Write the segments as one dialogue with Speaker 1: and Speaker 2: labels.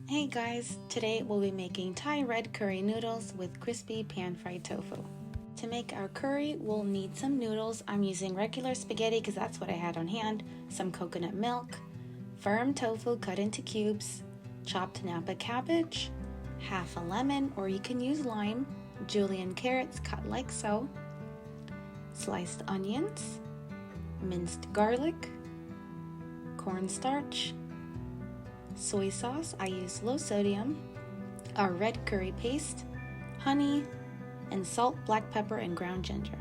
Speaker 1: Hey guys, today we'll be making Thai red curry noodles with crispy pan-fried tofu. To make our curry, we'll need some noodles. I'm using regular spaghetti because that's what I had on hand, some coconut milk, firm tofu cut into cubes, chopped napa cabbage, half a lemon or you can use lime, julienne carrots cut like so, sliced onions, minced garlic, cornstarch, soy sauce, I use low sodium, our red curry paste, honey, and salt, black pepper, and ground ginger.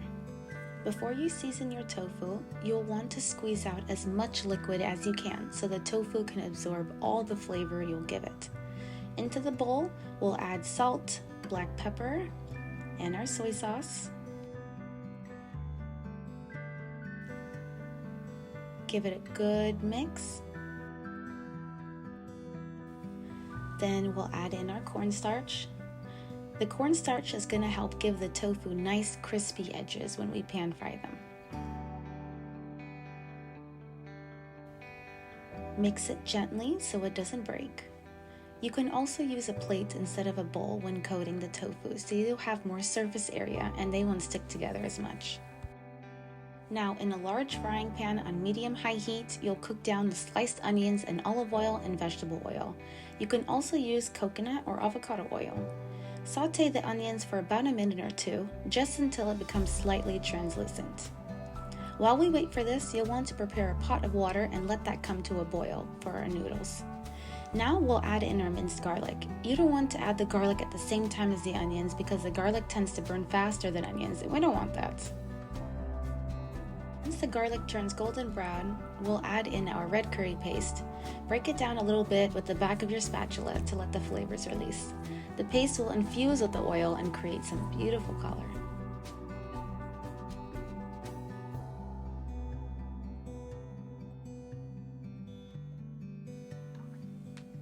Speaker 1: Before you season your tofu, you'll want to squeeze out as much liquid as you can so the tofu can absorb all the flavor you'll give it. Into the bowl, we'll add salt, black pepper, and our soy sauce. Give it a good mix. Then we'll add in our cornstarch. The cornstarch is going to help give the tofu nice crispy edges when we pan fry them. Mix it gently so it doesn't break. You can also use a plate instead of a bowl when coating the tofu so you'll have more surface area and they won't stick together as much. Now in a large frying pan on medium-high heat, you'll cook down the sliced onions in olive oil and vegetable oil. You can also use coconut or avocado oil. Saute the onions for about a minute or two, just until it becomes slightly translucent. While we wait for this, you'll want to prepare a pot of water and let that come to a boil for our noodles. Now we'll add in our minced garlic. You don't want to add the garlic at the same time as the onions because the garlic tends to burn faster than onions, and we don't want that. Once the garlic turns golden brown, we'll add in our red curry paste. Break it down a little bit with the back of your spatula to let the flavors release. The paste will infuse with the oil and create some beautiful color.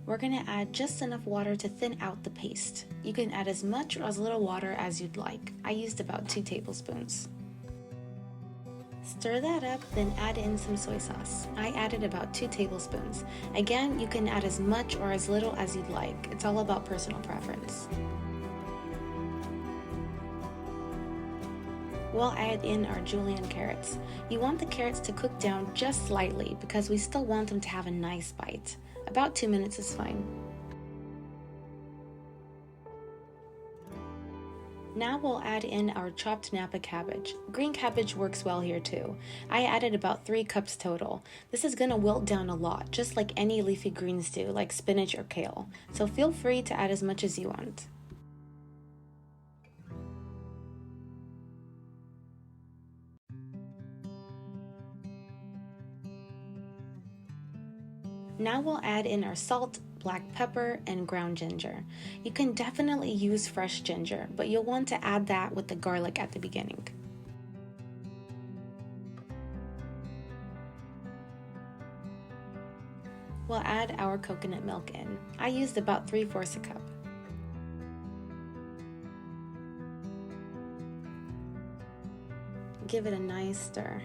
Speaker 1: We're going to add just enough water to thin out the paste. You can add as much or as little water as you'd like. I used about 2 tablespoons. Stir that up, then add in some soy sauce. I added about 2 tablespoons. Again, you can add as much or as little as you'd like. It's all about personal preference. We'll add in our julienne carrots. You want the carrots to cook down just slightly because we still want them to have a nice bite. About 2 minutes is fine. Now we'll add in our chopped napa cabbage. Green cabbage works well here too. I added about 3 cups total. This is gonna wilt down a lot, just like any leafy greens do, like spinach or kale. So feel free to add as much as you want. Now we'll add in our salt, black pepper, and ground ginger. You can definitely use fresh ginger, but you'll want to add that with the garlic at the beginning. We'll add our coconut milk in. I used about 3/4 a cup. Give it a nice stir.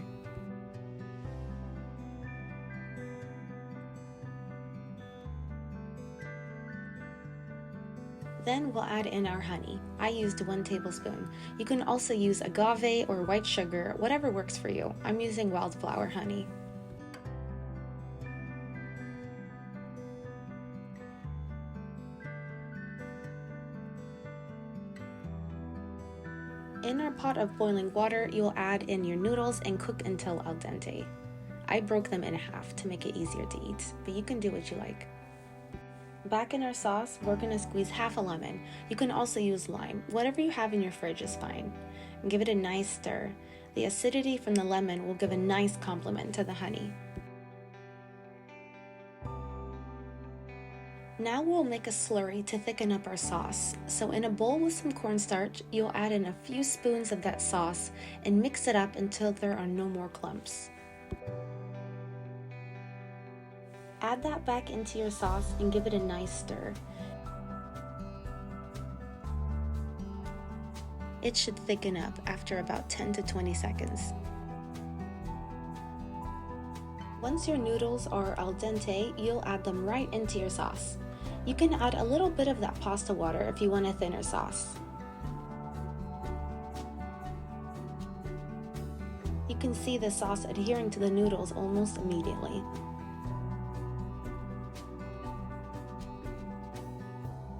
Speaker 1: Then we'll add in our honey. I used 1 tablespoon. You can also use agave or white sugar, whatever works for you. I'm using wildflower honey. In our pot of boiling water, you'll add in your noodles and cook until al dente. I broke them in half to make it easier to eat, but you can do what you like. Back in our sauce, we're going to squeeze half a lemon. You can also use lime. Whatever you have in your fridge is fine. And give it a nice stir. The acidity from the lemon will give a nice complement to the honey. Now we'll make a slurry to thicken up our sauce. So in a bowl with some cornstarch, you'll add in a few spoons of that sauce and mix it up until there are no more clumps. Add that back into your sauce and give it a nice stir. It should thicken up after about 10 to 20 seconds. Once your noodles are al dente, you'll add them right into your sauce. You can add a little bit of that pasta water if you want a thinner sauce. You can see the sauce adhering to the noodles almost immediately.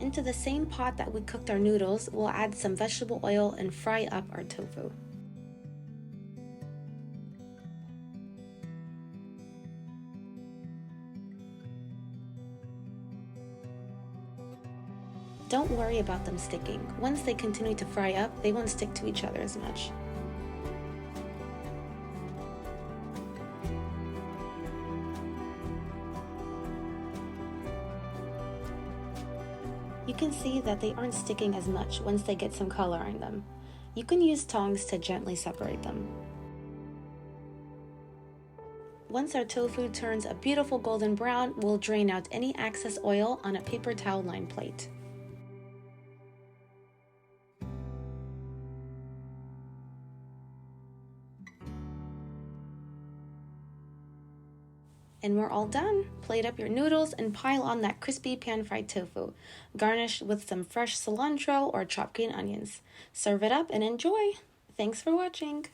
Speaker 1: Into the same pot that we cooked our noodles, we'll add some vegetable oil and fry up our tofu. Don't worry about them sticking. Once they continue to fry up, they won't stick to each other as much. You can see that they aren't sticking as much once they get some color on them. You can use tongs to gently separate them. Once our tofu turns a beautiful golden brown, we'll drain out any excess oil on a paper towel lined plate. And we're all done. Plate up your noodles and pile on that crispy pan-fried tofu. Garnish with some fresh cilantro or chopped green onions. Serve it up and enjoy! Thanks for watching!